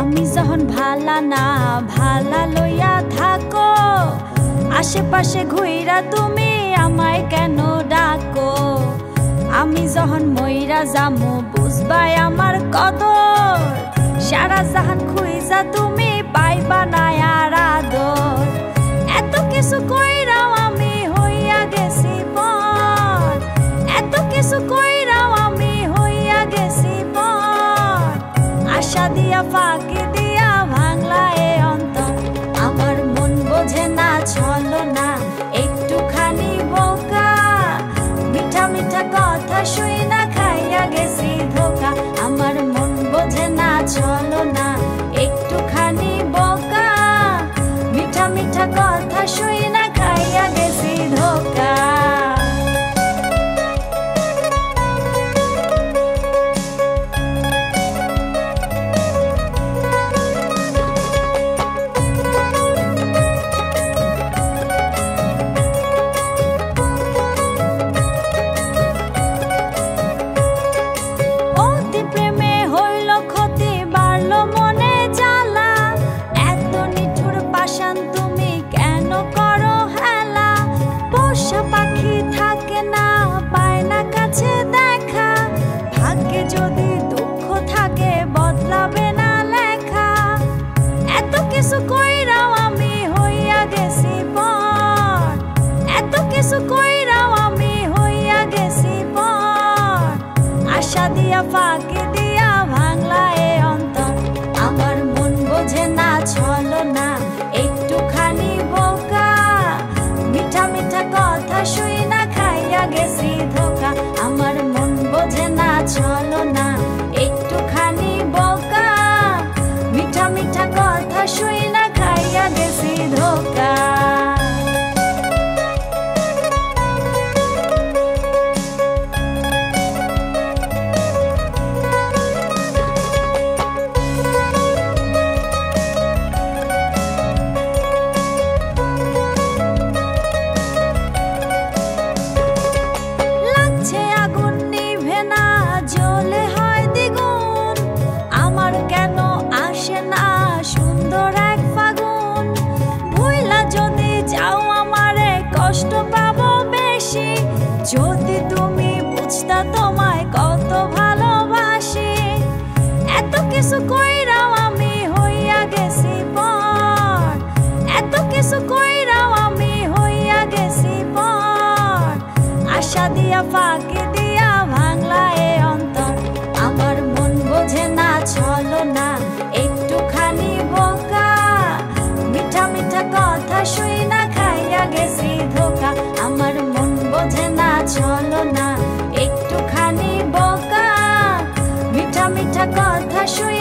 আমি যখন ভালা না ভালা লইয়া থাকো, আশেপাশে ঘুইরা তুমি আমায় কেন ডাকো? আমি যখন মইরা যামু বুঝবাই আমার কদর, সারা জাহান খুইজা তুমি পাইবা না আর আদর। এত কিছু কইরাও আমি হইয়া গেছি পর, এত কিছু কইরাও আমি হইয়া গেছি পর। আশা দিয়া ফাঁকি দিয়া ভাঙলা এ অন্তর, আমার মন বোঝে না ছলো না একটুখানি বোকা। মিঠা মিঠা কথা শুই না খাইয়া গেছি ধোকা, আমার মন বোঝে না ছলো না একটুখানি বোকা। মিঠা মিঠা কথা শুই না খাইয়া গেছি ধোকা। যদি দুঃখ থাকে বদলাবে না লেখা, এত কিছু কইরাও আমি হইয়া গেছি পর, এত কিছু কইরাও আমি হইয়া গেছি পর। আশা দিয়া ফাঁকি দিয়া ভাঙলা এ অন্তর, আমার মন বোঝে না ছলো না একটুখানি বোকা। মিঠা মিঠা কথা শুই না খাইয়া গেছি ধোকা, আমার মন বোঝে না ছলো না একটুখানি বোকা। মিঠা মিঠা কথা শুই না খাইয়া গেছি ধোকা। কষ্ট পাবো বেশি যদি তুমি বুঝতা তোমায় কত ভালোবাসি। এত কিছু কইরাও আমি হইয়া গেছি পর, এত কিছু কইরাও আমি হইয়া গেছি পর। আশা দিয়া ফাঁকি দিয়া ভাঙলা এ অন্তর, আমার মন বোঝে না ছলো না একটুখানি বোকা। মিঠা মিঠা কথা শুই না খাইয়া গেছি ধোকা, আমার মন বোঝে না ছলো না একটুখানি বোকা। মিঠা মিঠা কথা শুই